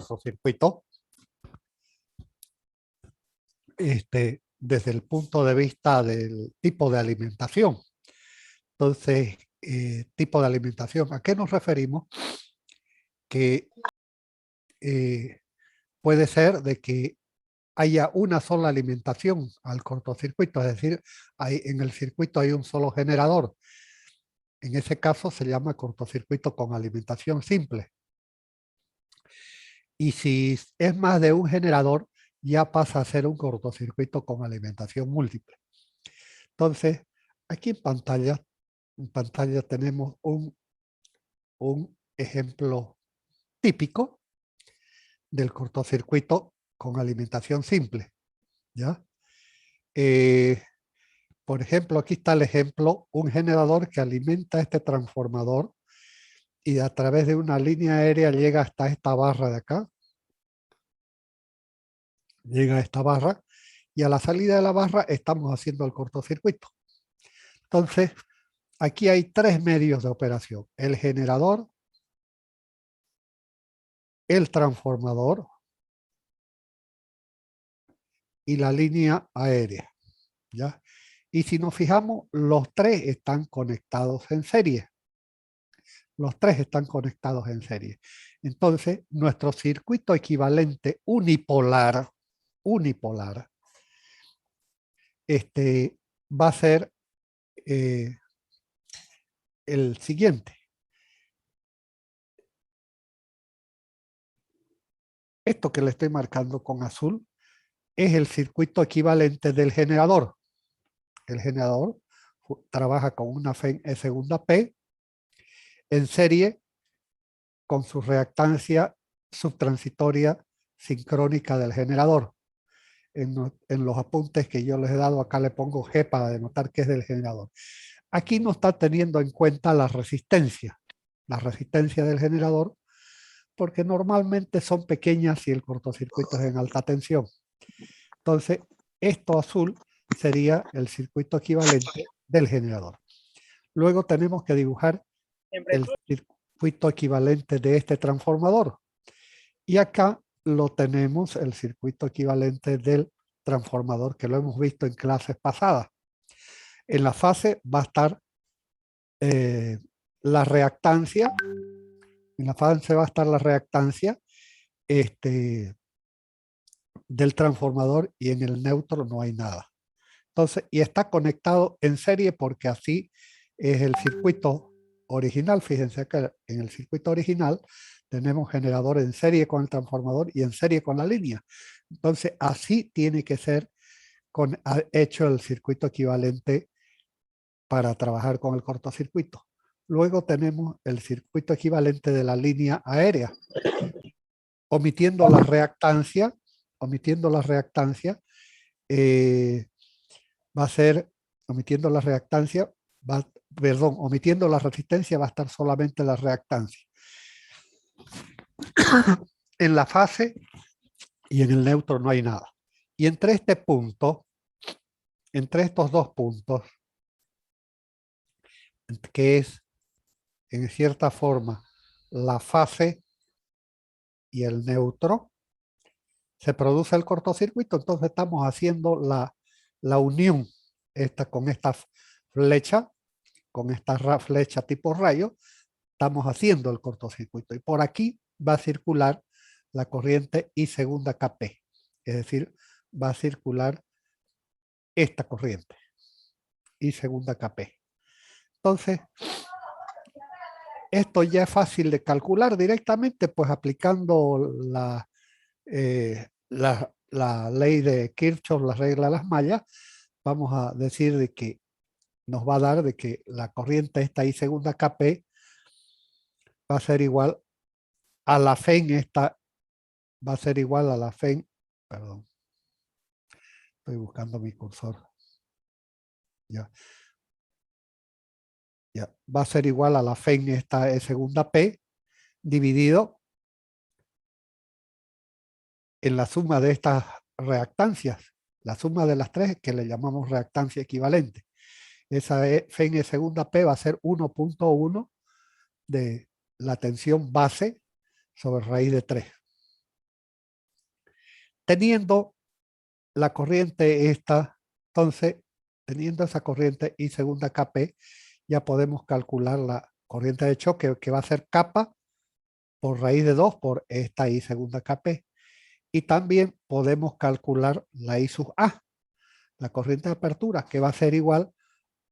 cortocircuito desde el punto de vista del tipo de alimentación. Entonces, tipo de alimentación, ¿a qué nos referimos? Que puede ser de que haya una sola alimentación al cortocircuito, es decir, en el circuito hay un solo generador. En ese caso se llama cortocircuito con alimentación simple. Y si es más de un generador, ya pasa a ser un cortocircuito con alimentación múltiple. Entonces, aquí en pantalla tenemos un ejemplo típico del cortocircuito con alimentación simple, ¿ya? Por ejemplo, aquí está el ejemplo, un generador que alimenta este transformador y a través de una línea aérea llega hasta esta barra de acá. Llega a esta barra y a la salida de la barra estamos haciendo el cortocircuito. Entonces, aquí hay tres medios de operación: el generador, el transformador y la línea aérea, ¿ya? Y si nos fijamos, los tres están conectados en serie. Los tres están conectados en serie. Entonces, nuestro circuito equivalente unipolar, va a ser el siguiente. Esto que le estoy marcando con azul es el circuito equivalente del generador. El generador trabaja con una FEN E segunda P en serie con su reactancia subtransitoria sincrónica del generador. En los apuntes que yo les he dado acá le pongo G para denotar que es del generador. Aquí no está teniendo en cuenta la resistencia del generador, porque normalmente son pequeñas y el cortocircuito es en alta tensión. Entonces, esto azul sería el circuito equivalente del generador. Luego tenemos que dibujar el circuito equivalente de este transformador. Y acá lo tenemos, el circuito equivalente del transformador, que lo hemos visto en clases pasadas. En la fase va a estar la reactancia, en la fase va a estar la reactancia del transformador y en el neutro no hay nada. Entonces, y está conectado en serie porque así es el circuito original. Fíjense que en el circuito original tenemos generador en serie con el transformador y en serie con la línea. Entonces, así tiene que ser hecho el circuito equivalente para trabajar con el cortocircuito. Luego tenemos el circuito equivalente de la línea aérea. Omitiendo la reactancia, va a ser, omitiendo la reactancia, omitiendo la resistencia va a estar solamente la reactancia. En la fase y en el neutro no hay nada. Y entre este punto, entre estos dos puntos, que es en cierta forma la fase y el neutro, se produce el cortocircuito. Entonces estamos haciendo la unión con esta flecha, tipo rayo, estamos haciendo el cortocircuito. Y por aquí va a circular la corriente I segunda KP. Es decir, va a circular esta corriente, I segunda KP. Entonces, esto ya es fácil de calcular directamente, pues aplicando la ley de Kirchhoff, la regla de las mallas. Vamos a decir de que nos va a dar de que la corriente esta I segunda KP va a ser igual a la FEN va a ser igual a la FEN, perdón, estoy buscando mi cursor. Ya. Va a ser igual a la FEN esta E segunda P dividido en la suma de estas reactancias, la suma de las tres que le llamamos reactancia equivalente. Esa FEN E segunda P va a ser 1.1 de la tensión base sobre raíz de 3. Teniendo la corriente esta, entonces, teniendo esa corriente I segunda Kp, ya podemos calcular la corriente de choque, que va a ser kappa por raíz de 2 por esta I segunda Kp. Y también podemos calcular la I sub A, la corriente de apertura, que va a ser igual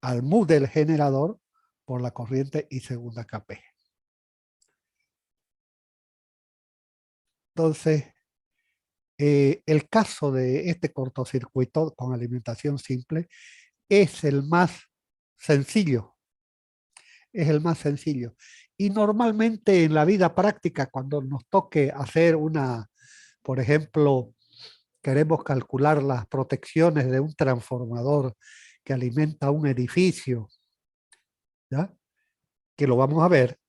al mu del generador por la corriente I segunda Kp. Entonces, el caso de este cortocircuito con alimentación simple es el más sencillo, es el más sencillo. Y normalmente en la vida práctica, cuando nos toque hacer una, por ejemplo, queremos calcular las protecciones de un transformador que alimenta un edificio, ¿ya? Que lo vamos a ver,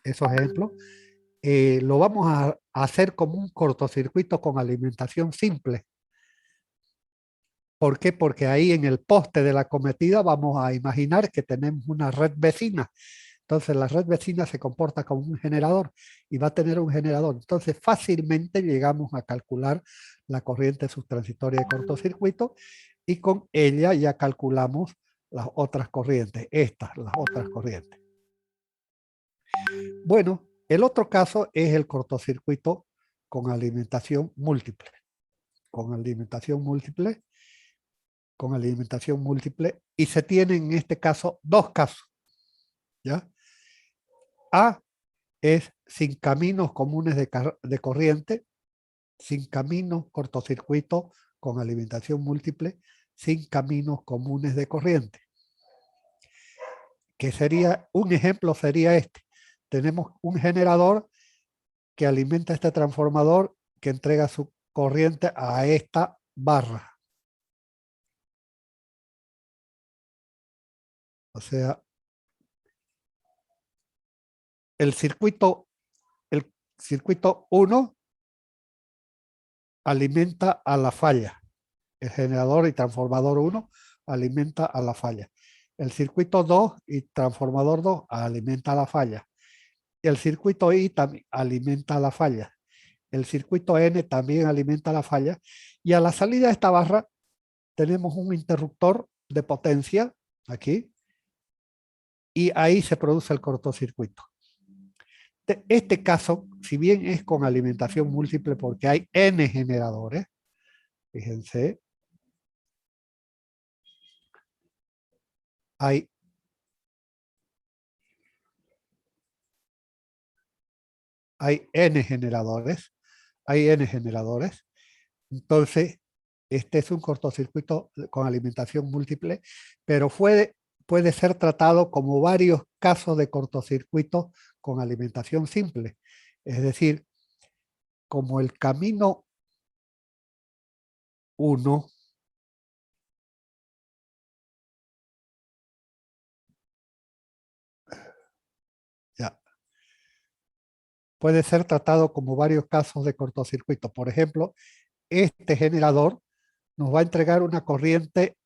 esos ejemplos, lo vamos a hacer como un cortocircuito con alimentación simple. ¿Por qué? Porque ahí en el poste de la cometida vamos a imaginar que tenemos una red vecina. Entonces la red vecina se comporta como un generador y va a tener un generador. Entonces fácilmente llegamos a calcular la corriente subtransitoria de cortocircuito y con ella ya calculamos las otras corrientes, las otras corrientes. Bueno, el otro caso es el cortocircuito con alimentación múltiple. Con alimentación múltiple, y se tienen en este caso dos casos, ¿ya? A es sin caminos comunes de corriente, sin caminos, cortocircuito con alimentación múltiple, sin caminos comunes de corriente. Que sería, un ejemplo sería este. Tenemos un generador que alimenta este transformador que entrega su corriente a esta barra. O sea, el circuito 1 alimenta a la falla. El generador y transformador 1 alimenta a la falla. El circuito 2 y transformador 2 alimenta a la falla. Y el circuito I también alimenta a la falla. El circuito N también alimenta a la falla. Y a la salida de esta barra tenemos un interruptor de potencia aquí. Y ahí se produce el cortocircuito. Este caso, si bien es con alimentación múltiple porque hay N generadores, fíjense, hay N generadores, entonces este es un cortocircuito con alimentación múltiple, pero puede ser tratado como varios casos de cortocircuito con alimentación simple, es decir, como el camino 1 ya, puede ser tratado como varios casos de cortocircuito. Por ejemplo, este generador nos va a entregar una corriente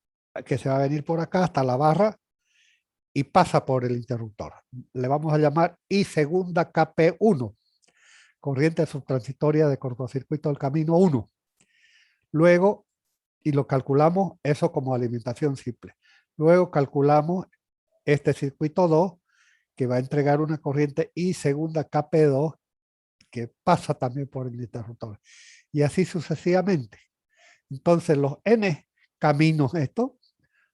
que se va a venir por acá hasta la barra y pasa por el interruptor. Le vamos a llamar I segunda KP1, corriente subtransitoria de cortocircuito del camino 1. Luego, y lo calculamos eso como alimentación simple. Luego calculamos este circuito 2 que va a entregar una corriente I segunda KP2 que pasa también por el interruptor. Y así sucesivamente. Entonces los N caminos estos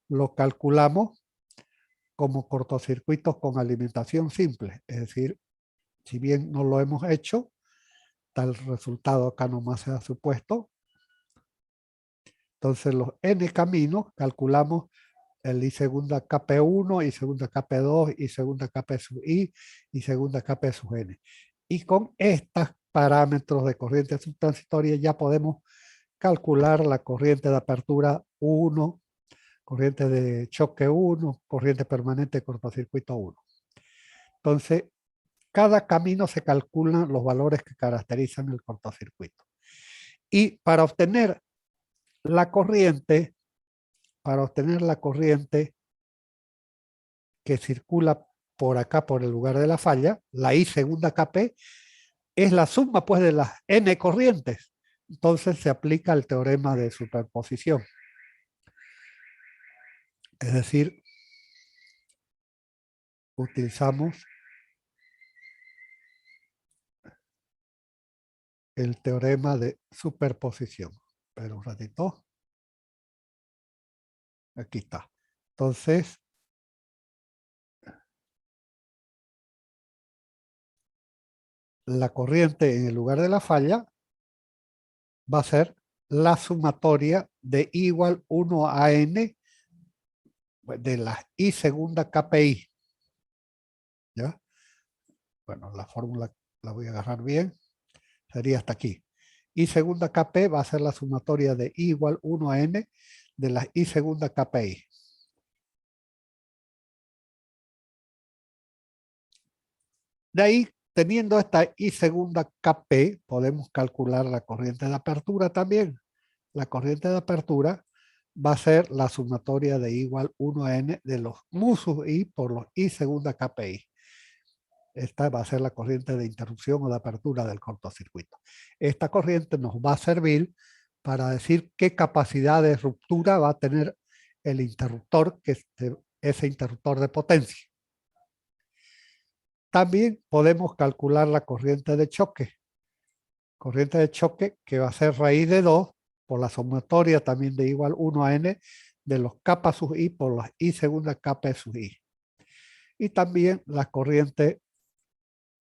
los calculamos como cortocircuitos con alimentación simple. Es decir, si bien no lo hemos hecho, tal resultado acá nomás se ha supuesto. Entonces los N caminos calculamos el I segunda KP1, I segunda KP2, I segunda KP sub I, I segunda KP sub N. Y con estos parámetros de corriente subtransitoria ya podemos calcular la corriente de apertura 1, corriente de choque 1, corriente permanente de cortocircuito 1. Entonces, cada camino se calculan los valores que caracterizan el cortocircuito. Y para obtener la corriente, que circula por acá, por el lugar de la falla, la I segunda KP, es la suma pues de las N corrientes. entonces se aplica el teorema de superposición. Es decir, utilizamos el teorema de superposición. Pero un ratito. Aquí está. Entonces, la corriente en el lugar de la falla va a ser la sumatoria de I igual 1 a n de la I segunda KPI. ¿Ya? Bueno, la fórmula la voy a agarrar bien. Sería hasta aquí. I segunda KP va a ser la sumatoria de I igual 1 a n de la I segunda KPI. De ahí, teniendo esta I segunda KP, podemos calcular la corriente de apertura también. La corriente de apertura va a ser la sumatoria de I igual 1 a n de los mu sub I por los I segunda KPI. Esta va a ser la corriente de interrupción o de apertura del cortocircuito. Esta corriente nos va a servir para decir qué capacidad de ruptura va a tener el interruptor, que es ese interruptor de potencia. También podemos calcular la corriente de choque. Corriente de choque que va a ser raíz de 2 por la sumatoria también de igual 1 a n de los kappa sub I por las I segunda KP sub I. Y también la corriente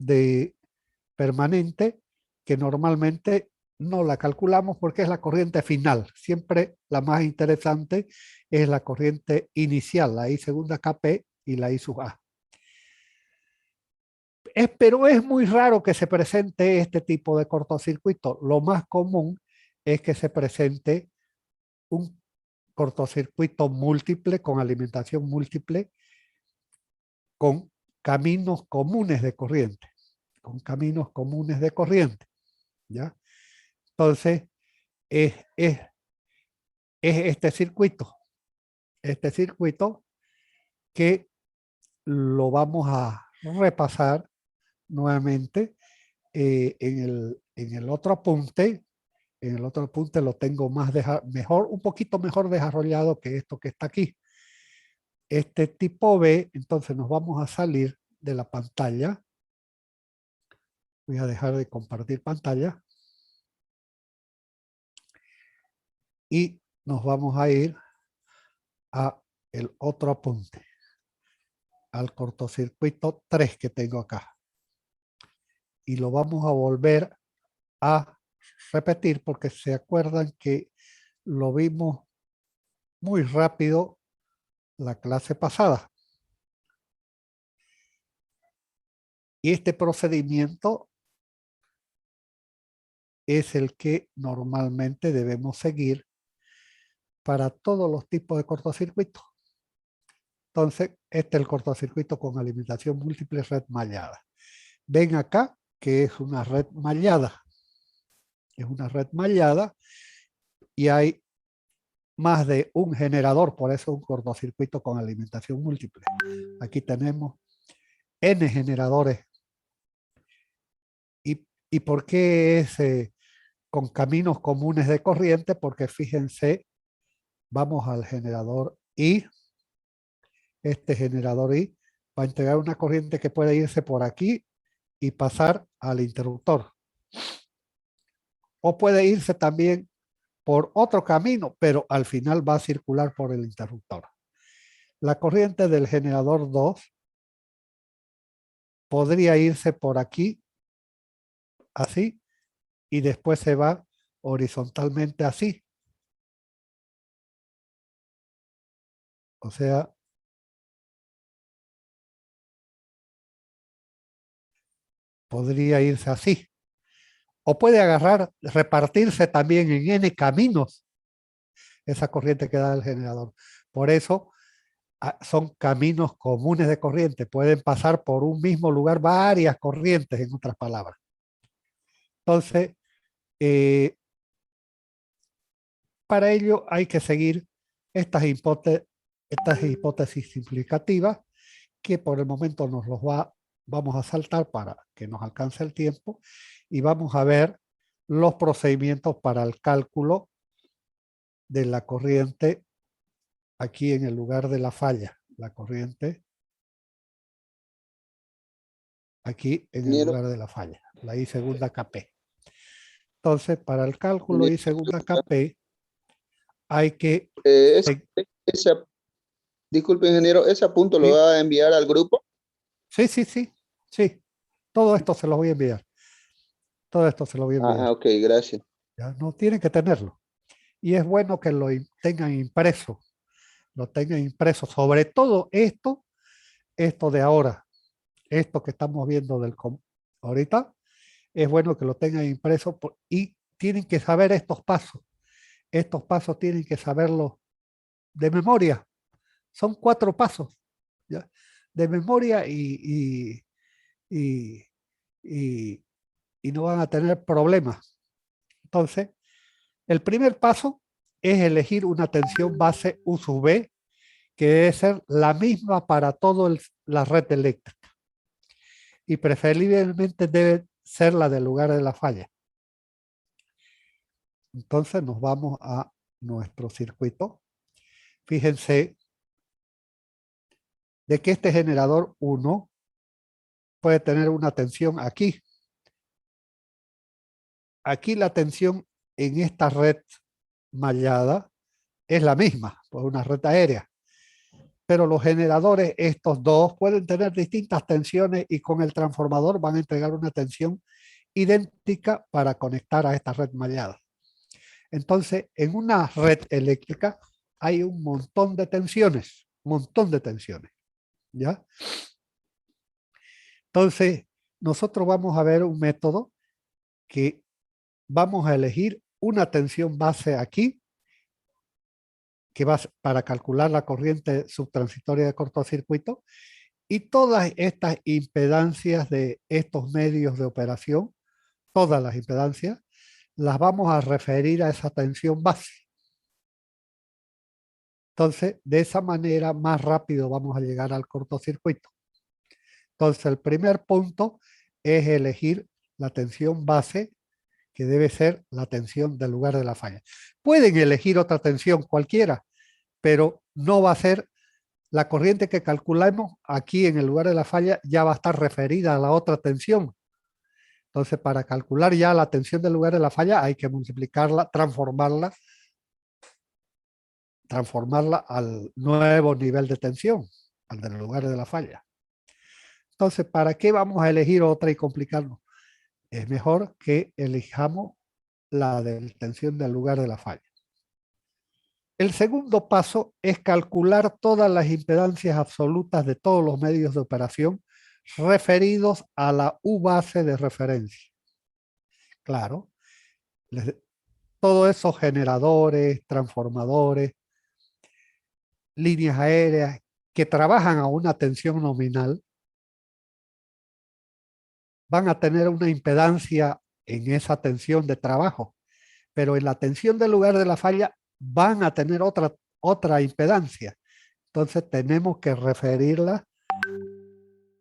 de permanente, que normalmente no la calculamos porque es la corriente final. Siempre la más interesante es la corriente inicial, la I segunda KP y la I sub A. Pero es muy raro que se presente este tipo de cortocircuito. Lo más común es que se presente un cortocircuito múltiple con alimentación múltiple con caminos comunes de corriente. Con caminos comunes de corriente. ¿Ya? Entonces, es este circuito que lo vamos a repasar nuevamente en el otro apunte. En el otro apunte lo tengo un poquito mejor desarrollado que esto que está aquí. Este tipo B, entonces nos vamos a salir de la pantalla. Voy a dejar de compartir pantalla. Y nos vamos a ir a el otro apunte, al cortocircuito 3 que tengo acá. Y lo vamos a volver a repetir porque se acuerdan que lo vimos muy rápido la clase pasada. Y este procedimiento es el que normalmente debemos seguir para todos los tipos de cortocircuitos. Entonces, este es el cortocircuito con alimentación múltiple red mallada. Ven acá que es una red mallada. Es una red mallada y hay más de un generador, por eso un cortocircuito con alimentación múltiple. Aquí tenemos N generadores. ¿Y por qué es con caminos comunes de corriente? Porque fíjense, vamos al generador I. Este generador I va a entregar una corriente que puede irse por aquí y pasar al interruptor. O puede irse también por otro camino, pero al final va a circular por el interruptor. La corriente del generador 2 podría irse por aquí, así, y después se va horizontalmente así. O sea, podría irse así. O puede agarrar, repartirse también en N caminos esa corriente que da el generador. Por eso son caminos comunes de corriente. Pueden pasar por un mismo lugar varias corrientes, en otras palabras. Entonces, para ello hay que seguir estas hipótesis simplificativas que por el momento vamos a saltar para que nos alcance el tiempo y vamos a ver los procedimientos para el cálculo de la corriente aquí en el lugar de la falla. La corriente aquí en el Ingeniero, lugar de la falla. La I segunda KP. Entonces, para el cálculo ingeniero, I segunda KP hay que... esa, disculpe, ingeniero, ese punto lo Sí, va a enviar al grupo. sí, sí, sí, sí. Todo esto se lo voy a enviar. Todo esto se lo voy a enviar. Ok, gracias. ¿Ya? No tienen que tenerlo. Y es bueno que lo tengan impreso. Lo tengan impreso. Sobre todo esto de ahora. Esto que estamos viendo ahorita. Es bueno que lo tengan impreso y tienen que saber estos pasos. Estos pasos tienen que saberlos de memoria. Son 4 pasos, ¿ya? De memoria y, y, y no van a tener problemas. Entonces, el primer paso es elegir una tensión base U sub B que debe ser la misma para toda la red eléctrica y preferiblemente debe ser la del lugar de la falla. Entonces nos vamos a nuestro circuito. Fíjense de que este generador 1 puede tener una tensión aquí. Aquí la tensión en esta red mallada es la misma, por una red aérea. Pero los generadores, estos dos, pueden tener distintas tensiones y con el transformador van a entregar una tensión idéntica para conectar a esta red mallada. Entonces, en una red eléctrica hay un montón de tensiones, ¿ya? Entonces, nosotros vamos a ver un método que vamos a elegir una tensión base aquí, que va para calcular la corriente subtransitoria de cortocircuito, y todas estas impedancias de estos medios de operación, todas las impedancias, las vamos a referir a esa tensión base. Entonces, de esa manera, más rápido vamos a llegar al cortocircuito. Entonces, el primer punto es elegir la tensión base, que debe ser la tensión del lugar de la falla. Pueden elegir otra tensión cualquiera, pero no va a ser la corriente que calculamos aquí en el lugar de la falla, ya va a estar referida a la otra tensión. Entonces, para calcular ya la tensión del lugar de la falla, hay que multiplicarla, transformarla al nuevo nivel de tensión, al del lugar de la falla. Entonces, ¿para qué vamos a elegir otra y complicarnos? Es mejor que elijamos la de tensión del lugar de la falla. El segundo paso es calcular todas las impedancias absolutas de todos los medios de operación referidos a la U base de referencia. Claro, todos esos generadores, transformadores, líneas aéreas que trabajan a una tensión nominal van a tener una impedancia en esa tensión de trabajo, pero en la tensión del lugar de la falla van a tener otra impedancia. Entonces tenemos que referirla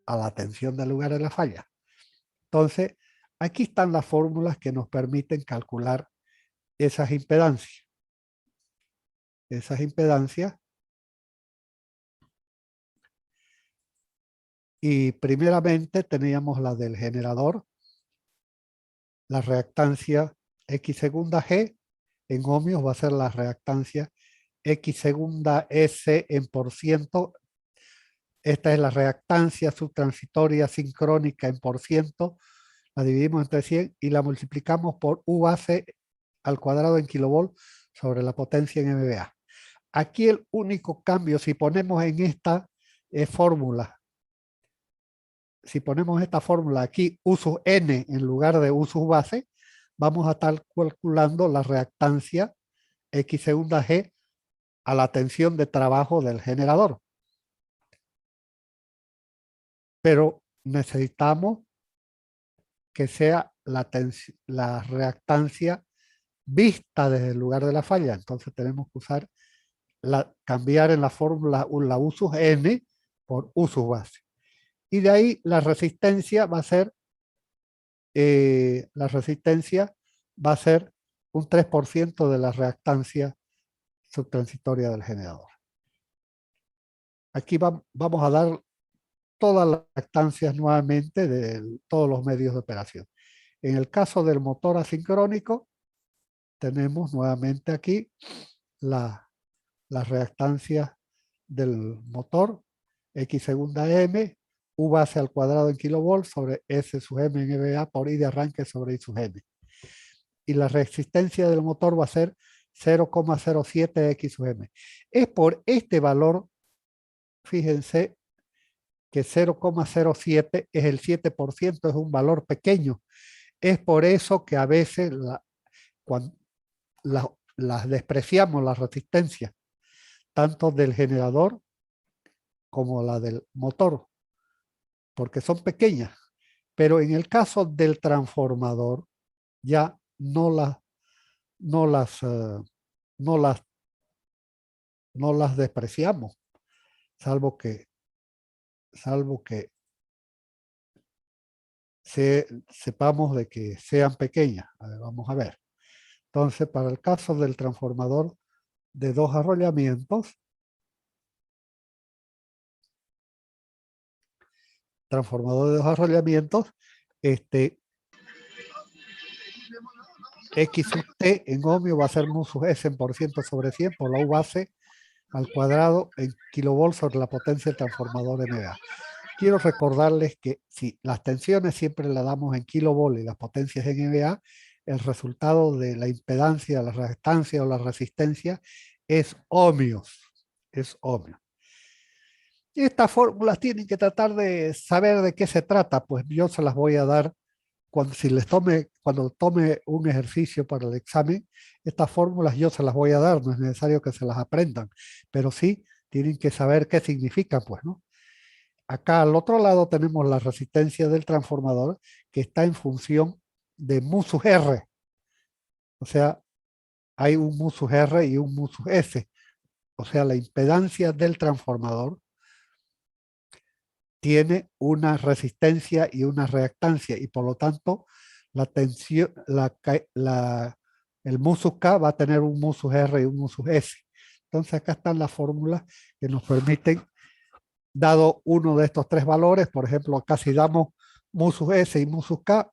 a la tensión del lugar de la falla. Entonces, aquí están las fórmulas que nos permiten calcular esas impedancias. Esas impedancias. Y primeramente teníamos la del generador, la reactancia X segunda G en ohmios va a ser la reactancia X segunda S en por ciento. Esta es la reactancia subtransitoria sincrónica en por ciento. La dividimos entre 100 y la multiplicamos por U base al cuadrado en kilovolt sobre la potencia en MVA. Aquí el único cambio, si ponemos en esta fórmula, si ponemos esta fórmula aquí, U sub N en lugar de U sub base, vamos a estar calculando la reactancia X segunda G a la tensión de trabajo del generador. Pero necesitamos que sea la reactancia vista desde el lugar de la falla. Entonces tenemos que cambiar en la fórmula la U sub N por U sub base. Y de ahí la resistencia va a ser la resistencia va a ser un 3% de la reactancia subtransitoria del generador. Aquí vamos a dar todas las reactancias nuevamente de todos los medios de operación. En el caso del motor asincrónico, tenemos nuevamente aquí las reactancias del motor, X segunda M, U base al cuadrado en kilovolts sobre S sub M en EVA por I de arranque sobre I sub M. Y la resistencia del motor va a ser 0,07 X sub M. Es por este valor, fíjense, que 0,07 es el 7%, es un valor pequeño. Es por eso que a veces cuando las despreciamos, las resistencias, tanto del generador como la del motor, porque son pequeñas. Pero en el caso del transformador, ya no las despreciamos, salvo que sepamos de que sean pequeñas. A ver, vamos a ver. Entonces, para el caso del transformador de 2 arrollamientos, X sub T en ohmio va a ser mu sub S en por ciento sobre 100 por la U base al cuadrado en kilovolts sobre la potencia del transformador MVA. Quiero recordarles que si las tensiones siempre las damos en kilovolts y las potencias en MVA, el resultado de la impedancia, la reactancia o la resistencia es ohmios. Es ohmio. Y estas fórmulas tienen que tratar de saber de qué se trata, pues yo se las voy a dar cuando tome un ejercicio para el examen. Estas fórmulas yo se las voy a dar, no es necesario que se las aprendan, pero sí tienen que saber qué significan, pues, ¿no? Acá al otro lado tenemos la resistencia del transformador que está en función de mu sub R. O sea, hay un mu sub R y un mu sub S. O sea, la impedancia del transformador tiene una resistencia y una reactancia y por lo tanto la tensión, el mu sub K va a tener un mu sub R y un mu sub S. Entonces acá están las fórmulas que nos permiten, dado uno de estos 3 valores, por ejemplo, acá si damos mu sub S y mu sub K,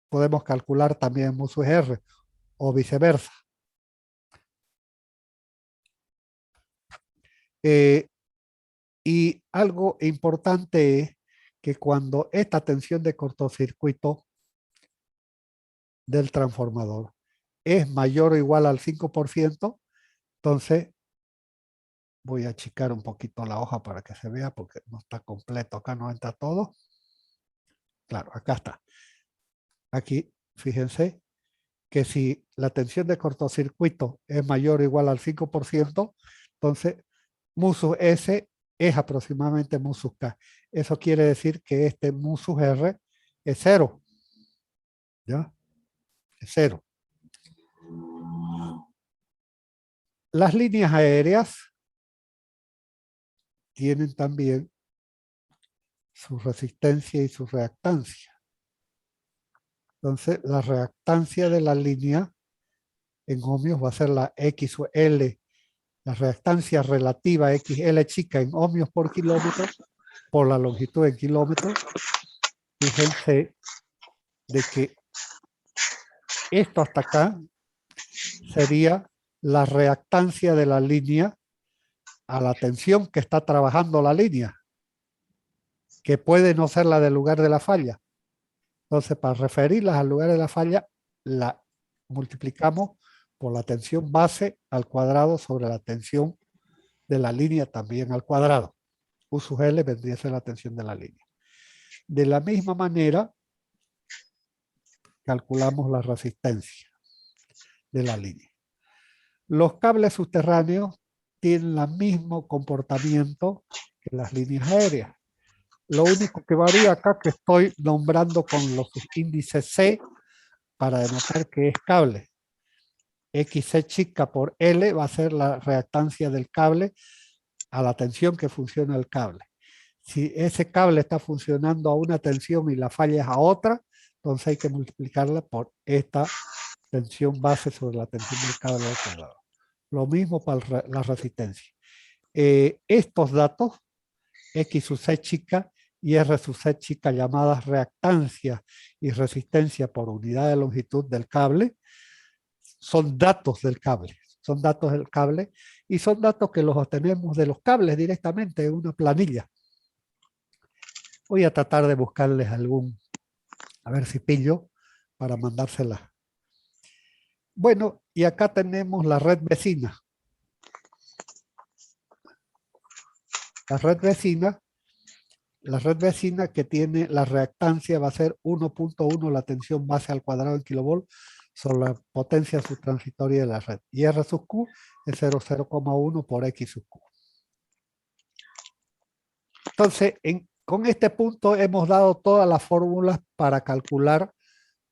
podemos calcular también mu sub R o viceversa. Y algo importante es que cuando esta tensión de cortocircuito del transformador es mayor o igual al 5%, entonces voy a achicar un poquito la hoja para que se vea porque no está completo, acá no entra todo. Claro, acá está. Aquí, fíjense que si la tensión de cortocircuito es mayor o igual al 5%, entonces mu sub S es aproximadamente mu sub K. Eso quiere decir que este mu sub R es 0. ¿Ya? Es 0. Las líneas aéreas tienen también su resistencia y su reactancia. Entonces, la reactancia de la línea en ohmios va a ser la X sub L, la reactancia relativa XL chica en ohmios por kilómetro por la longitud en kilómetros. Fíjense de que esto hasta acá sería la reactancia de la línea a la tensión que está trabajando la línea, que puede no ser la del lugar de la falla. Entonces, para referirlas al lugar de la falla, la multiplicamos por la tensión base al cuadrado sobre la tensión de la línea también al cuadrado. U sub L vendría a ser la tensión de la línea. De la misma manera, calculamos la resistencia de la línea. Los cables subterráneos tienen el mismo comportamiento que las líneas aéreas. Lo único que varía acá que estoy nombrando con los índices C para denotar que es cable. XC chica por L va a ser la reactancia del cable a la tensión que funciona el cable. Si ese cable está funcionando a una tensión y la falla es a otra, Entonces hay que multiplicarla por esta tensión base sobre la tensión del cable al cuadrado. Lo mismo para la resistencia. Estos datos, X sub C chica y R sub C chica, llamadas reactancia y resistencia por unidad de longitud del cable, son datos del cable. Son datos del cable y son datos que los obtenemos de los cables directamente en una planilla. Voy a tratar de buscarles algún, a ver si pillo, para mandársela. Bueno, y acá tenemos la red vecina. La red vecina que tiene la reactancia va a ser 1.1 la tensión base al cuadrado en kilovolt sobre la potencia subtransitoria de la red. Y R sub Q es 0,1 por X sub Q. Entonces, con este punto hemos dado todas las fórmulas para calcular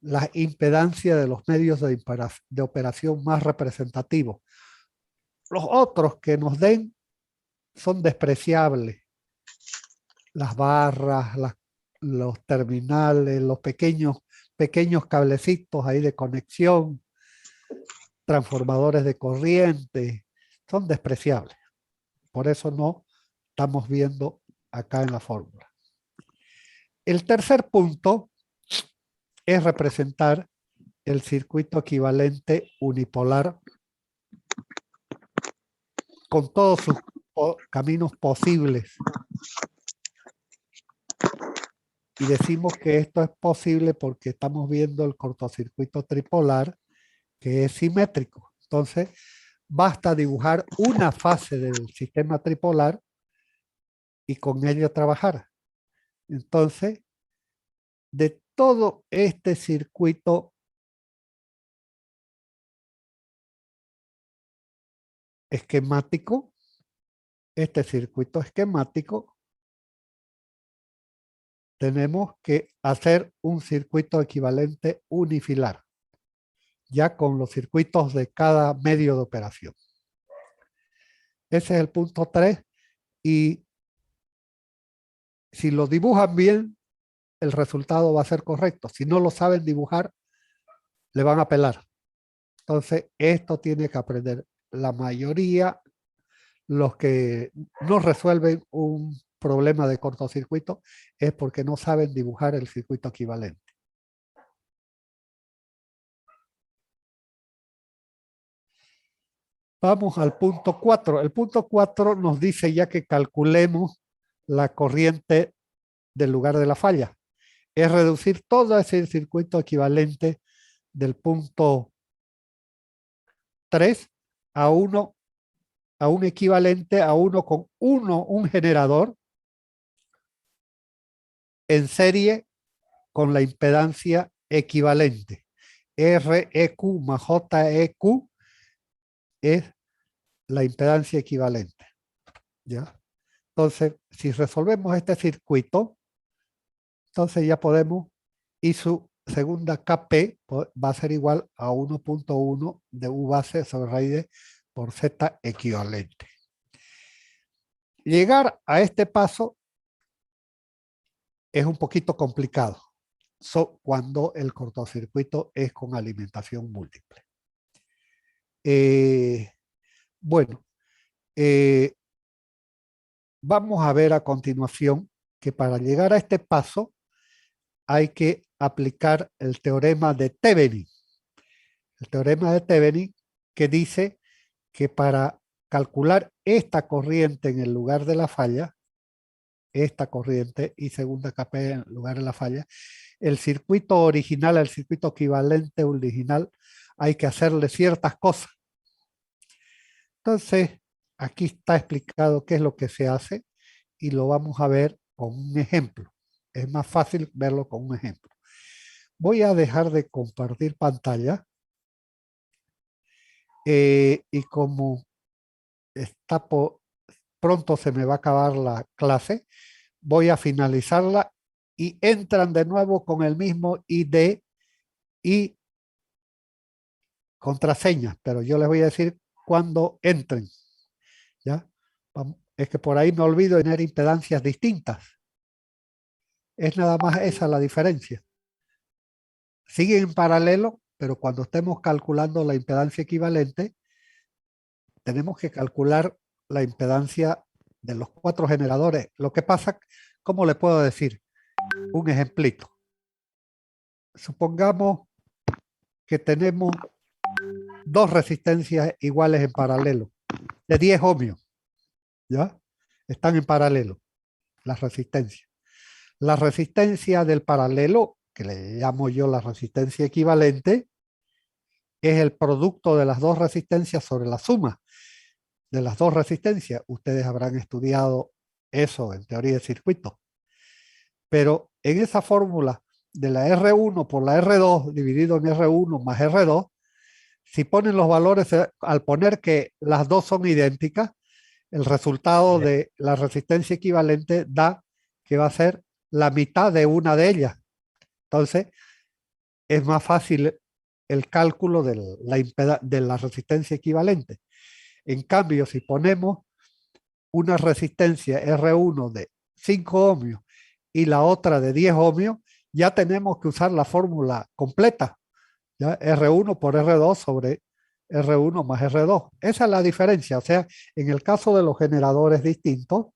la impedancia de los medios de operación más representativos. Los otros que nos den son despreciables. Las barras, los terminales, los pequeños cablecitos ahí de conexión, transformadores de corriente, son despreciables. Por eso no estamos viendo acá en la fórmula. El tercer punto es representar el circuito equivalente unipolar con todos sus caminos posibles. Y decimos que esto es posible porque estamos viendo el cortocircuito tripolar que es simétrico. Entonces, basta dibujar una fase del sistema tripolar y con ello trabajar. Entonces, de todo este circuito esquemático, tenemos que hacer un circuito equivalente unifilar, ya con los circuitos de cada medio de operación. Ese es el punto 3 y si lo dibujan bien, el resultado va a ser correcto. Si no lo saben dibujar, le van a pelar. Entonces, esto tiene que aprender la mayoría, los que no resuelven un problema de cortocircuito, es porque no saben dibujar el circuito equivalente. Vamos al punto 4. El punto 4 nos dice ya que calculemos la corriente del lugar de la falla. Es reducir todo ese circuito equivalente del punto 3 a un equivalente a un generador en serie con la impedancia equivalente. REQ más JEQ es la impedancia equivalente. ¿Ya? Entonces, si resolvemos este circuito, entonces ya podemos, y su segunda KP va a ser igual a 1.1 de U base sobre raíz de por Z equivalente. Llegar a este paso es un poquito complicado cuando el cortocircuito es con alimentación múltiple. Bueno, vamos a ver a continuación que para llegar a este paso hay que aplicar el teorema de Thevenin. El teorema de Thevenin que dice que para calcular esta corriente en el lugar de la falla, esta corriente y segunda KP en lugar de la falla, el circuito original, el circuito equivalente original, hay que hacerle ciertas cosas. Entonces, aquí está explicado qué es lo que se hace y lo vamos a ver con un ejemplo. Es más fácil verlo con un ejemplo. Voy a dejar de compartir pantalla y como está pronto se me va a acabar la clase, voy a finalizarla y entran de nuevo con el mismo ID y contraseña, pero yo les voy a decir cuando entren. ¿Ya? Es que por ahí me olvido de tener impedancias distintas. Es nada más esa la diferencia. siguen en paralelo, pero cuando estemos calculando la impedancia equivalente, tenemos que calcular la impedancia de los 4 generadores. Lo que pasa, ¿cómo le puedo decir? Un ejemplito. Supongamos que tenemos 2 resistencias iguales en paralelo, de 10 ohmios, ¿ya? Están en paralelo, las resistencias. La resistencia del paralelo, que le llamo yo la resistencia equivalente, es el producto de las 2 resistencias sobre la suma de las 2 resistencias. Ustedes habrán estudiado eso en teoría de circuito. Pero en esa fórmula de la R1 por la R2 dividido en R1 más R2, si ponen los valores, al poner que las dos son idénticas, el resultado de la resistencia equivalente da que va a ser la mitad de una de ellas. Entonces, es más fácil el cálculo de la resistencia equivalente. En cambio, si ponemos una resistencia R1 de 5 ohmios y la otra de 10 ohmios, ya tenemos que usar la fórmula completa, ¿ya? R1 por R2 sobre R1 más R2. Esa es la diferencia. O sea, en el caso de los generadores distintos,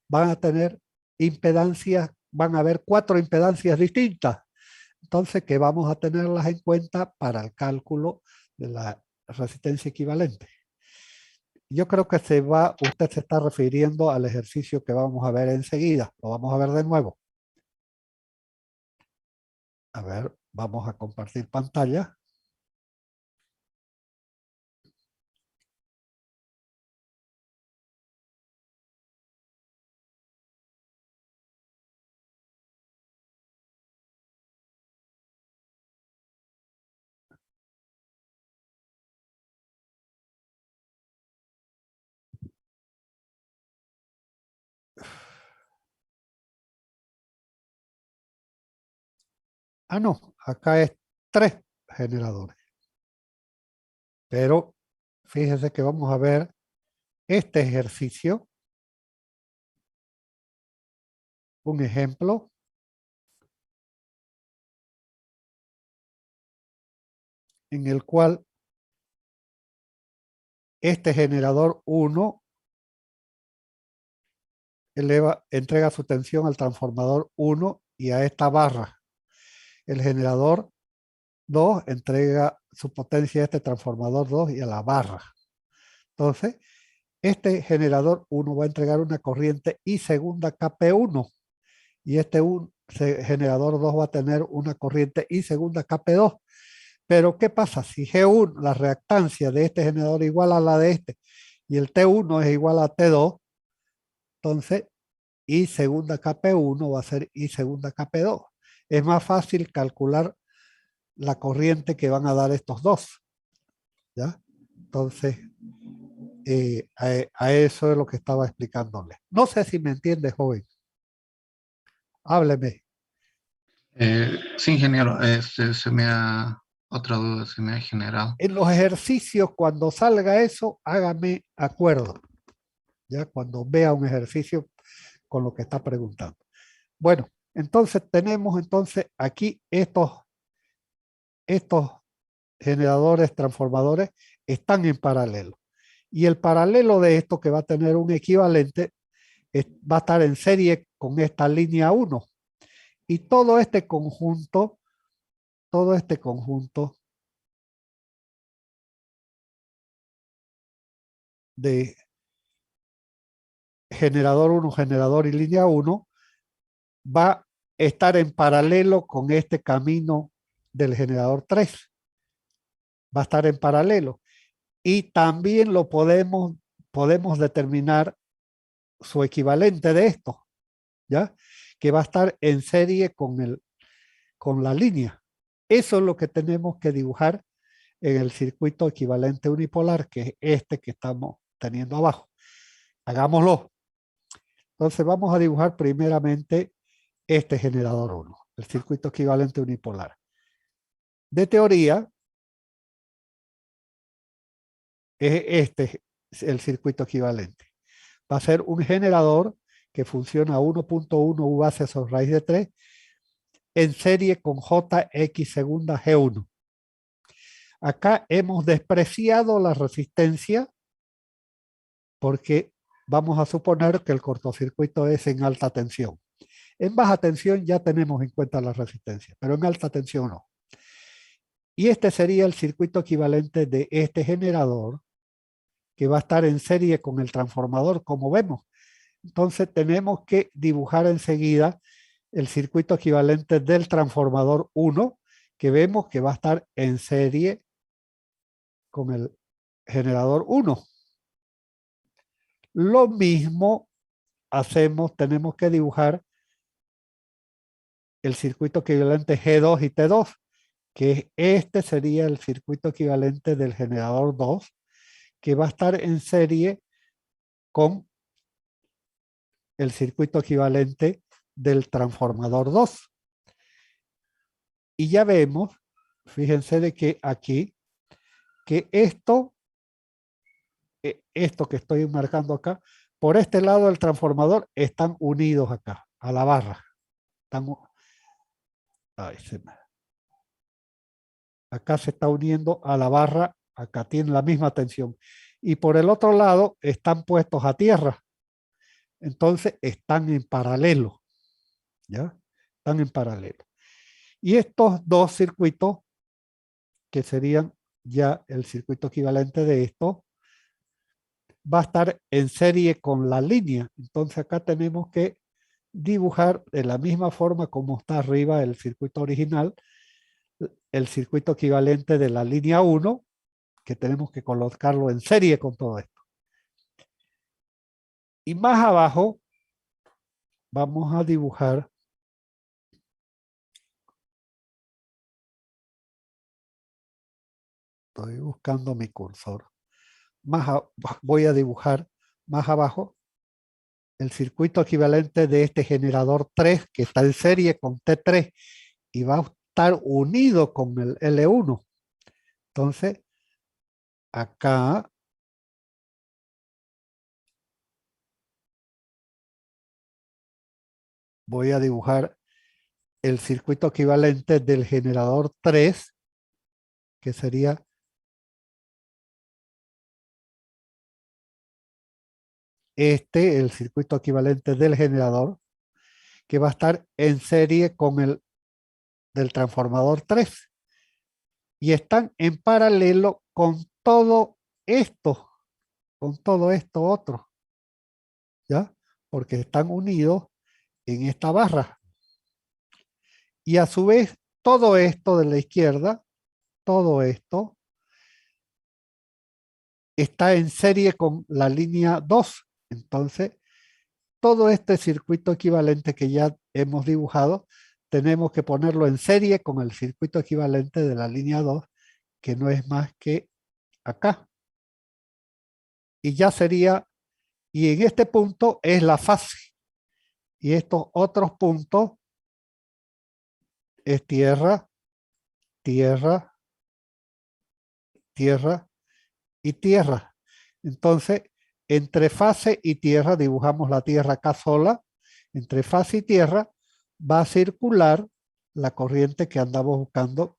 van a tener impedancias, van a haber 4 impedancias distintas. Entonces, que vamos a tenerlas en cuenta para el cálculo de la resistencia equivalente. Yo creo que usted se está refiriendo al ejercicio que vamos a ver enseguida. Lo vamos a ver de nuevo. A ver, vamos a compartir pantalla. Ah, no, acá es 3 generadores. Pero fíjese que vamos a ver este ejercicio, un ejemplo, en el cual este generador 1 entrega su tensión al transformador 1 y a esta barra. El generador 2 entrega su potencia a este transformador 2 y a la barra. Entonces, este generador 1 va a entregar una corriente I segunda KP1 y este generador 2 va a tener una corriente I segunda KP2. Pero ¿qué pasa? Si G1, la reactancia de este generador es igual a la de este y el T1 es igual a T2, entonces I segunda KP1 va a ser I segunda KP2. Es más fácil calcular la corriente que van a dar estos dos, ¿ya? Entonces, a eso es lo que estaba explicándole. No sé si me entiende, joven. Hábleme. Sí, ingeniero, otra duda se me ha generado. En los ejercicios, cuando salga eso, hágame acuerdo, ¿ya? Cuando vea un ejercicio con lo que está preguntando. Bueno, entonces tenemos aquí estos generadores, transformadores, están en paralelo. Y el paralelo de esto, que va a tener un equivalente, va a estar en serie con esta línea 1. Y todo este conjunto de generador 1, generador y línea 1 va a estar en paralelo con este camino del generador 3. Va a estar en paralelo. Y también podemos determinar su equivalente de esto, ¿ya? Que va a estar en serie con la línea. Eso es lo que tenemos que dibujar en el circuito equivalente unipolar, que es este que estamos teniendo abajo. Hagámoslo. Entonces vamos a dibujar primeramente este generador 1, el circuito equivalente unipolar. De teoría, este es el circuito equivalente. Va a ser un generador que funciona a 1.1 U base sobre raíz de 3 en serie con JX segunda G1. Acá hemos despreciado la resistencia porque vamos a suponer que el cortocircuito es en alta tensión. En baja tensión ya tenemos en cuenta la resistencia, pero en alta tensión no. Y este sería el circuito equivalente de este generador que va a estar en serie con el transformador, como vemos. Entonces tenemos que dibujar enseguida el circuito equivalente del transformador 1, que vemos que va a estar en serie con el generador 1. Lo mismo hacemos, tenemos que dibujar el circuito equivalente G2 y T2, que este sería el circuito equivalente del generador 2, que va a estar en serie con el circuito equivalente del transformador 2. Y ya vemos, fíjense de que aquí, que esto que estoy marcando acá, por este lado del transformador están unidos acá, a la barra. Acá se está uniendo a la barra, acá tiene la misma tensión. Y por el otro lado están puestos a tierra. Entonces están en paralelo. ¿Ya? Están en paralelo. Y estos dos circuitos, que serían ya el circuito equivalente de esto, va a estar en serie con la línea. Entonces acá tenemos que dibujar de la misma forma como está arriba el circuito original, el circuito equivalente de la línea 1, que tenemos que colocarlo en serie con todo esto. Y más abajo vamos a dibujar estoy buscando mi cursor. Voy a dibujar más abajo el circuito equivalente de este generador 3 que está en serie con T3 y va a estar unido con el L1. Entonces, acá voy a dibujar el circuito equivalente del generador 3, que sería el circuito equivalente del generador, que va a estar en serie con el del transformador 3. Y están en paralelo con todo esto otro, ¿ya? Porque están unidos en esta barra. Y a su vez, todo esto de la izquierda, todo esto, está en serie con la línea 2. Entonces, todo este circuito equivalente que ya hemos dibujado, tenemos que ponerlo en serie con el circuito equivalente de la línea 2, que no es más que acá. Y ya sería, y en este punto es la fase. Y estos otros puntos es tierra, tierra, tierra y tierra. Entonces, entre fase y tierra, dibujamos la tierra acá sola, entre fase y tierra va a circular la corriente que andamos buscando,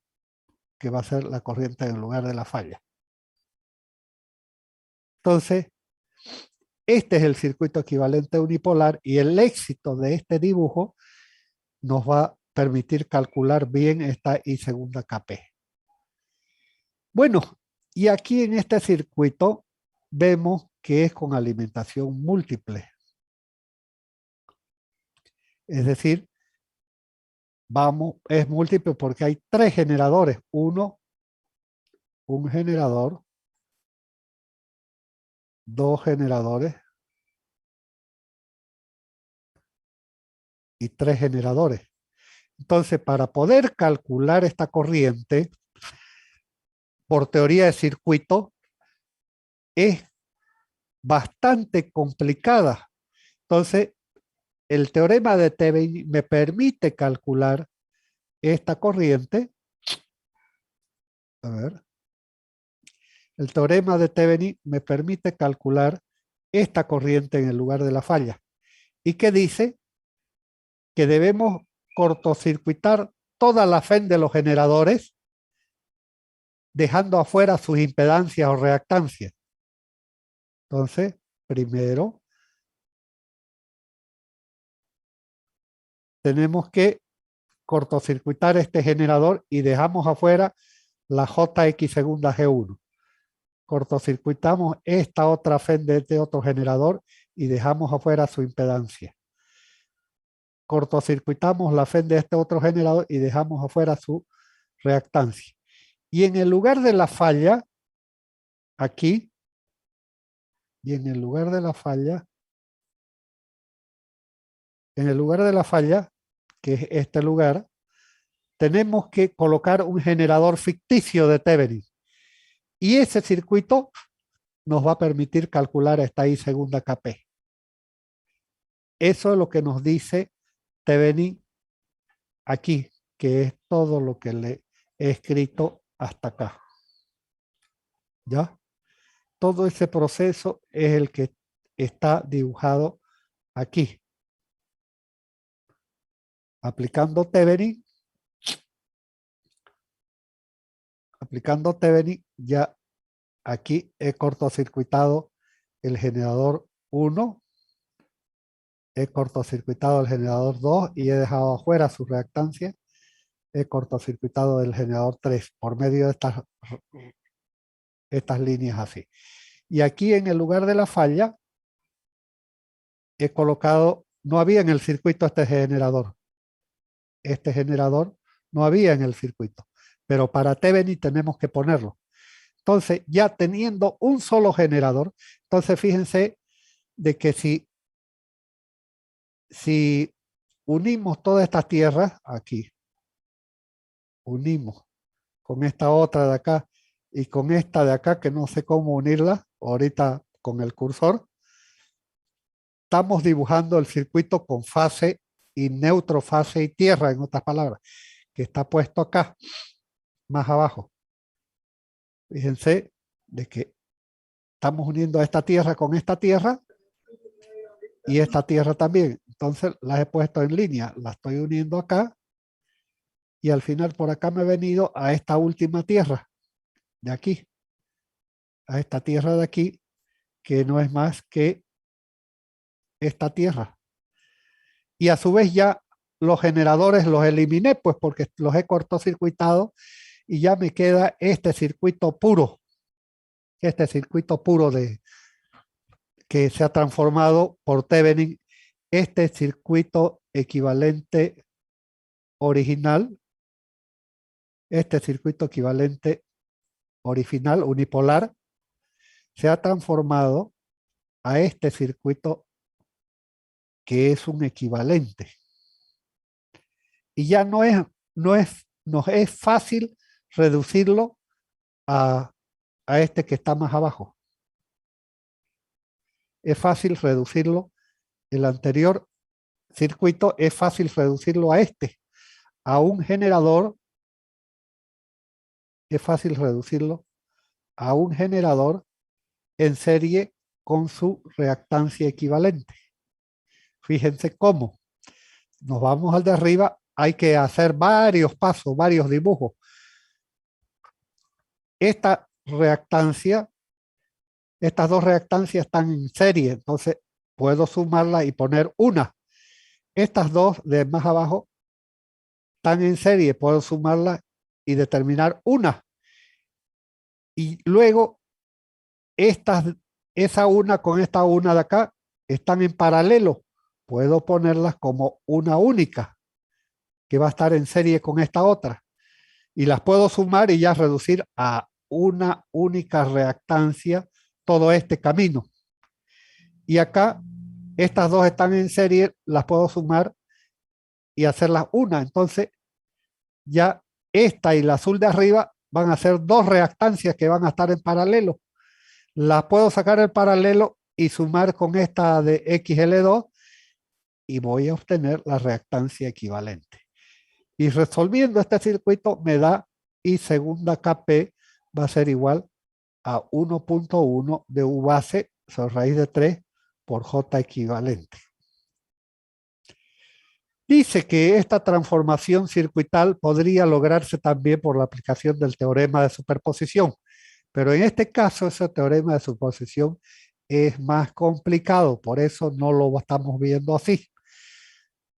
que va a ser la corriente en lugar de la falla. Entonces, este es el circuito equivalente unipolar y el éxito de este dibujo nos va a permitir calcular bien esta I segunda KP. Bueno, y aquí en este circuito vemos que es con alimentación múltiple. Es decir, es múltiple porque hay tres generadores. Un generador, dos generadores y tres generadores. Entonces, para poder calcular esta corriente, por teoría de circuito, es bastante complicada. Entonces, el teorema de Thevenin me permite calcular esta corriente. A ver. El teorema de Thevenin me permite calcular esta corriente en el lugar de la falla. ¿Y qué dice? Que debemos cortocircuitar toda la FEN de los generadores, dejando afuera sus impedancias o reactancias. Entonces, primero tenemos que cortocircuitar este generador y dejamos afuera la JX segunda G1. Cortocircuitamos esta otra FEN de este otro generador y dejamos afuera su impedancia. Cortocircuitamos la FEN de este otro generador y dejamos afuera su reactancia. Y en el lugar de la falla, aquí, en el lugar de la falla, que es este lugar, tenemos que colocar un generador ficticio de Thevenin. Y ese circuito nos va a permitir calcular esta I segunda KP. Eso es lo que nos dice Thevenin aquí, que es todo lo que le he escrito hasta acá. ¿Ya? Todo ese proceso es el que está dibujado aquí. Aplicando Thevenin, ya aquí he cortocircuitado el generador 1, he cortocircuitado el generador 2 y he dejado afuera su reactancia. He cortocircuitado el generador 3 por medio de estas líneas así. Y aquí en el lugar de la falla he colocado, no había en el circuito este generador. Este generador no había en el circuito, pero para Thevenin tenemos que ponerlo. Entonces, ya teniendo un solo generador, entonces fíjense de que si unimos todas estas tierras aquí, unimos con esta otra de acá y con esta de acá, que no sé cómo unirla, ahorita con el cursor, estamos dibujando el circuito con fase y neutro, fase y tierra, en otras palabras, que está puesto acá, más abajo. Fíjense de que estamos uniendo a esta tierra con esta tierra y esta tierra también. Entonces las he puesto en línea, la estoy uniendo acá y al final por acá me he venido a esta última tierra de aquí, a esta tierra de aquí, que no es más que esta tierra. Y a su vez ya los generadores los eliminé, pues porque los he cortocircuitado y ya me queda este circuito puro que se ha transformado por Thevenin, este circuito equivalente original, unipolar, se ha transformado a este circuito que es un equivalente. Y ya nos es fácil reducirlo a este que está más abajo. Es fácil reducirlo. El anterior circuito es fácil reducirlo a este. A un generador, es fácil reducirlo a un generador en serie con su reactancia equivalente. Fíjense cómo. Nos vamos al de arriba, hay que hacer varios pasos, varios dibujos. Esta reactancia, estas dos reactancias están en serie, entonces puedo sumarla y poner una. Estas dos de más abajo están en serie, puedo sumarla y determinar una. Y luego esa una con esta una de acá están en paralelo. Puedo ponerlas como una única, que va a estar en serie con esta otra. Y las puedo sumar y ya reducir a una única reactancia todo este camino. Y acá, estas dos están en serie, las puedo sumar y hacerlas una. Entonces, ya esta y la azul de arriba van a ser dos reactancias que van a estar en paralelo. Las puedo sacar el paralelo y sumar con esta de XL2 y voy a obtener la reactancia equivalente. Y resolviendo este circuito me da I segunda KP va a ser igual a 1.1 de U base sobre raíz de 3 por J equivalente. Dice que esta transformación circuital podría lograrse también por la aplicación del teorema de superposición, pero en este caso ese teorema de superposición es más complicado, por eso no lo estamos viendo así.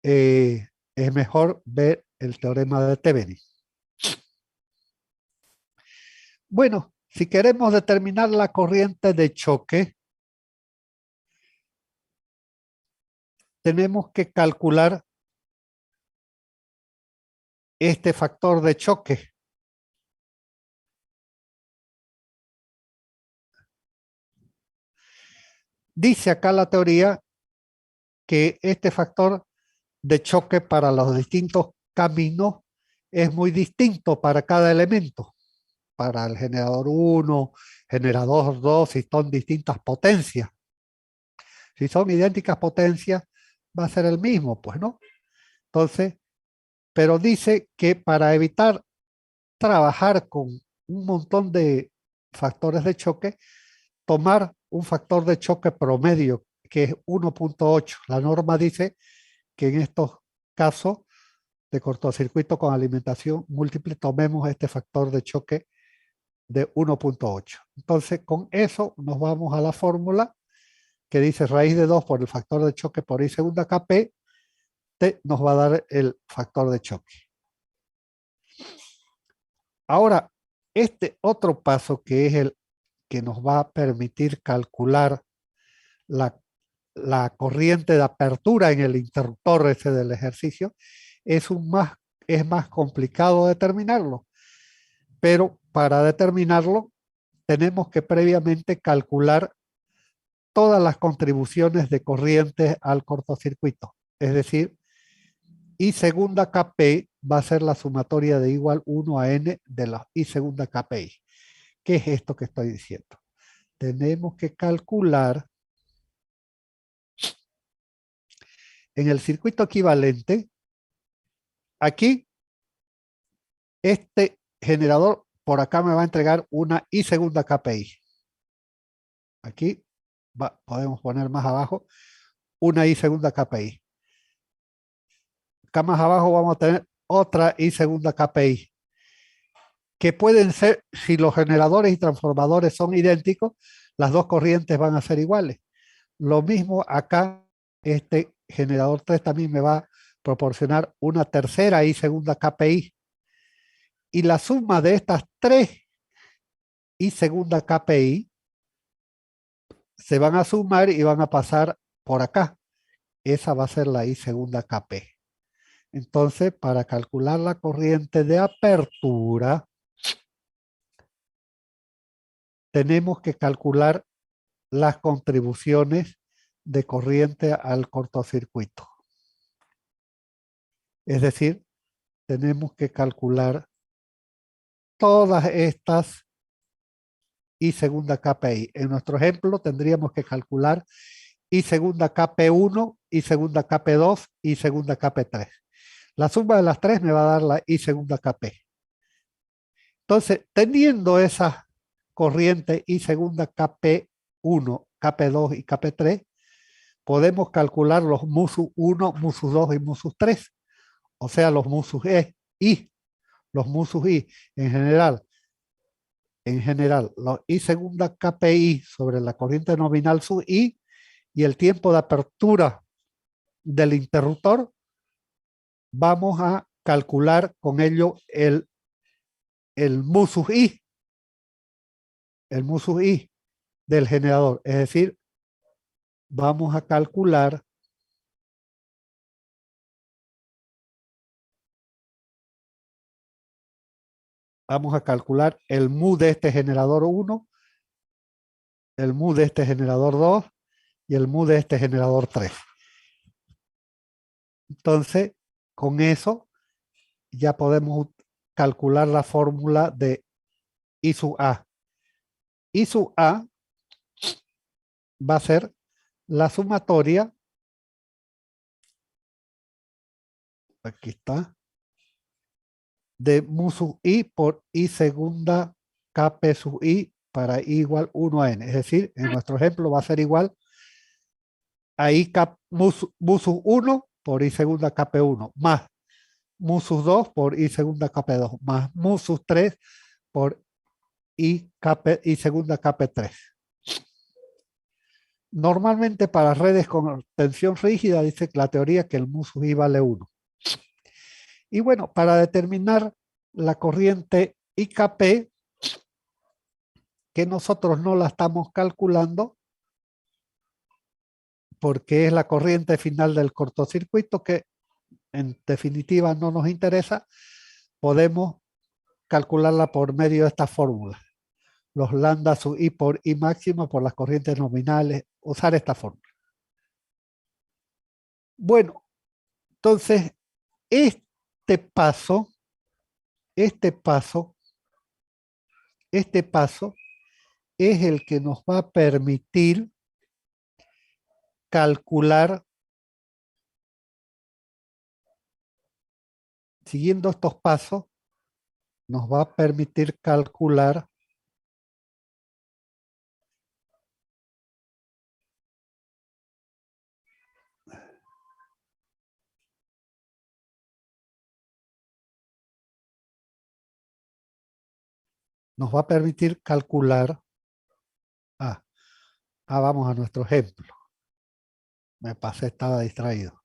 Es mejor ver el teorema de Thevenin. Bueno, si queremos determinar la corriente de choque, tenemos que calcular este factor de choque. Dice acá la teoría que este factor de choque para los distintos caminos es muy distinto para cada elemento. Para el generador 1, generador 2, si son distintas potencias. Si son idénticas potencias, va a ser el mismo, pues, ¿no? Entonces, pero dice que para evitar trabajar con un montón de factores de choque, tomar un factor de choque promedio, que es 1.8. La norma dice que en estos casos de cortocircuito con alimentación múltiple, tomemos este factor de choque de 1.8. Entonces, con eso nos vamos a la fórmula que dice raíz de 2 por el factor de choque por I segunda Kp, nos va a dar el factor de choque. Ahora, este otro paso que es el que nos va a permitir calcular la corriente de apertura en el interruptor ese del ejercicio, es más complicado determinarlo. Pero para determinarlo, tenemos que previamente calcular todas las contribuciones de corriente al cortocircuito. Es decir, I segunda Kp va a ser la sumatoria de igual 1 a n de la I segunda Kpi. ¿Qué es esto que estoy diciendo? Tenemos que calcular en el circuito equivalente, aquí, este generador por acá me va a entregar una I segunda Kpi. Aquí podemos poner más abajo una I segunda Kpi. Acá más abajo vamos a tener otra I segunda Kpi, que pueden ser, si los generadores y transformadores son idénticos, las dos corrientes van a ser iguales. Lo mismo acá, este generador 3 también me va a proporcionar una tercera I segunda Kpi. Y la suma de estas tres I segunda Kpi se van a sumar y van a pasar por acá. Esa va a ser la I segunda Kp. Entonces, para calcular la corriente de apertura, tenemos que calcular las contribuciones de corriente al cortocircuito. Es decir, tenemos que calcular todas estas I segunda Kpi. En nuestro ejemplo tendríamos que calcular I segunda Kp1, I segunda Kp2, I segunda Kp3. La suma de las tres me va a dar la I segunda Kp. Entonces, teniendo esas corrientes I segunda Kp1, Kp2 y Kp3, podemos calcular los musus 1, musus 2 y musus 3. O sea, los musus I. Los musus I en general, los I segunda Kpi sobre la corriente nominal sub I y el tiempo de apertura del interruptor, vamos a calcular con ello el musus I, del generador. Es decir, vamos a calcular el mu de este generador 1, el mu de este generador 2 y el mu de este generador 3. Entonces, con eso ya podemos calcular la fórmula de I sub A. I sub A va a ser la sumatoria, aquí está, de mu sub I por I segunda Kp sub I para I igual 1 a n. Es decir, en nuestro ejemplo va a ser igual a I mu sub 1 por I segunda KP1 más mu sus 2 por I segunda KP2 más mu sus 3 por I segunda KP3. Normalmente para redes con tensión rígida dice la teoría que el mu sub I vale 1. Y bueno, para determinar la corriente IKP, que nosotros no la estamos calculando, porque es la corriente final del cortocircuito, que en definitiva no nos interesa, podemos calcularla por medio de esta fórmula. Los lambda sub I por I máximo por las corrientes nominales, usar esta fórmula. Bueno, entonces, este paso es el que nos va a permitir calcular, siguiendo estos pasos, nos va a permitir calcular vamos a nuestro ejemplo. Me pasé, estaba distraído.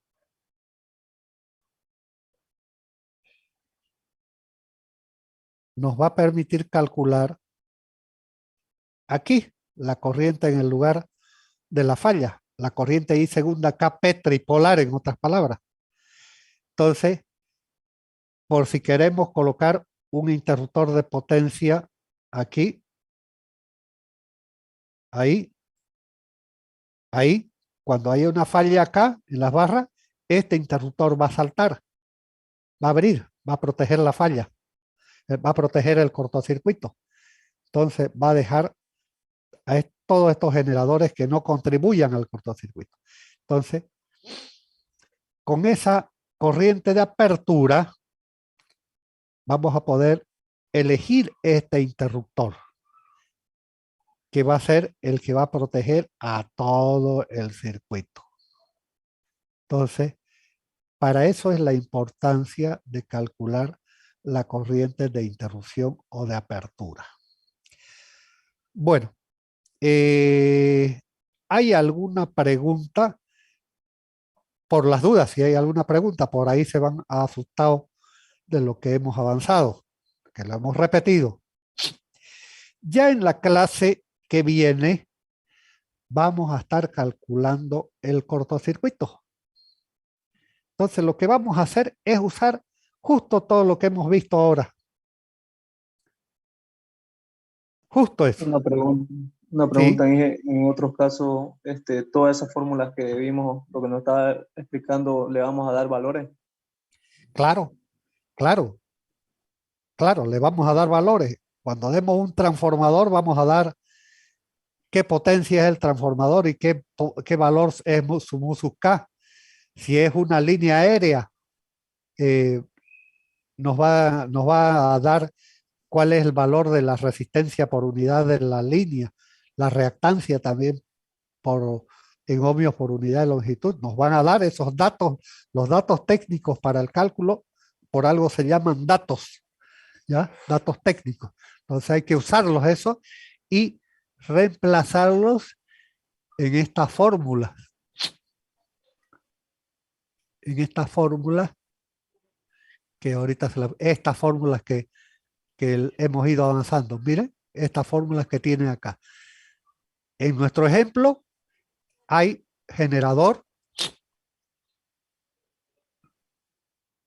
Nos va a permitir calcular aquí la corriente en el lugar de la falla, la corriente I segunda KP tripolar, en otras palabras. Entonces, por si queremos colocar un interruptor de potencia aquí, ahí, cuando hay una falla acá en las barras, este interruptor va a saltar, va a abrir, va a proteger la falla, va a proteger el cortocircuito. Entonces va a dejar a todos estos generadores que no contribuyan al cortocircuito. Entonces, con esa corriente de apertura, vamos a poder elegir este interruptor, que va a ser el que va a proteger a todo el circuito. Entonces, para eso es la importancia de calcular la corriente de interrupción o de apertura. Bueno, ¿hay alguna pregunta? Por las dudas, si hay alguna pregunta, por ahí se van asustados de lo que hemos avanzado, que lo hemos repetido. Ya en la clase que viene, vamos a estar calculando el cortocircuito. Entonces, lo que vamos a hacer es usar justo todo lo que hemos visto ahora. Justo eso. Una pregunta, ¿Sí? en otros casos, todas esas fórmulas que vimos, lo que nos estaba explicando, ¿le vamos a dar valores? Claro, claro, claro, le vamos a dar valores. Cuando demos un transformador, vamos a dar qué potencia es el transformador y qué valor es su mu sub K. Si es una línea aérea, nos va a dar cuál es el valor de la resistencia por unidad de la línea, la reactancia también en ohmios por unidad de longitud. Nos van a dar esos datos, los datos técnicos para el cálculo, por algo se llaman datos, ¿ya? Datos técnicos. Entonces hay que usarlos eso y reemplazarlos en estas fórmulas. En estas fórmulas que ahorita, estas fórmulas que hemos ido avanzando. Miren, estas fórmulas que tienen acá. En nuestro ejemplo hay generador.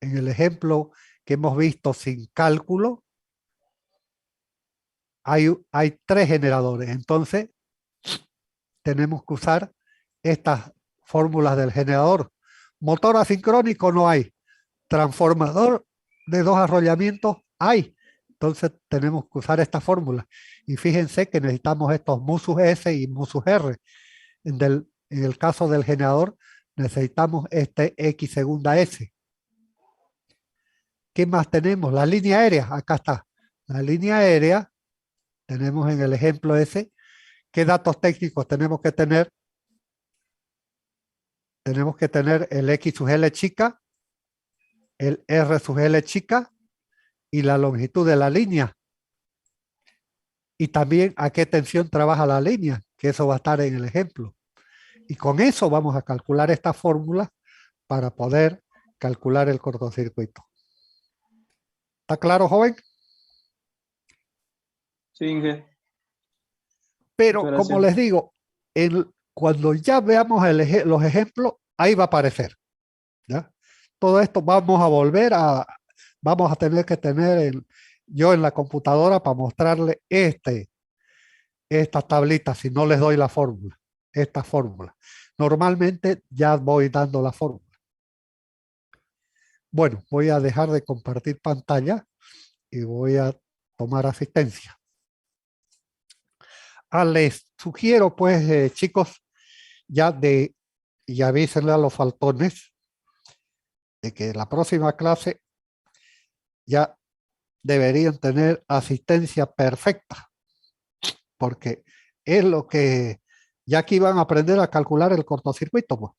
En el ejemplo que hemos visto sin cálculo, hay 3 generadores. Entonces, tenemos que usar estas fórmulas del generador. Motor asincrónico no hay. Transformador de 2 arrollamientos hay. Entonces tenemos que usar esta fórmula. Y fíjense que necesitamos estos mu sub S y mu sub R. En el caso del generador necesitamos este X segunda S. ¿Qué más tenemos? La línea aérea. Acá está. La línea aérea. Tenemos en el ejemplo ese. ¿Qué datos técnicos tenemos que tener? tenemos que tener el X sub L chica, el R sub L chica y la longitud de la línea. Y también a qué tensión trabaja la línea, que eso va a estar en el ejemplo. Y con eso vamos a calcular esta fórmula para poder calcular el cortocircuito. ¿Está claro, joven? Sí, Inge. Pero Muchas como gracias. les digo, cuando ya veamos los ejemplos, ahí va a aparecer. ¿Ya? Todo esto vamos a tener que tener yo en la computadora para mostrarle estas tablitas, si no les doy la fórmula, esta fórmula. Normalmente ya voy dando la fórmula. Bueno, voy a dejar de compartir pantalla y voy a tomar asistencia. Les sugiero, pues, chicos, y avísenle a los faltones de que la próxima clase ya deberían tener asistencia perfecta, porque es lo que ya aquí van a aprender a calcular el cortocircuito, pues.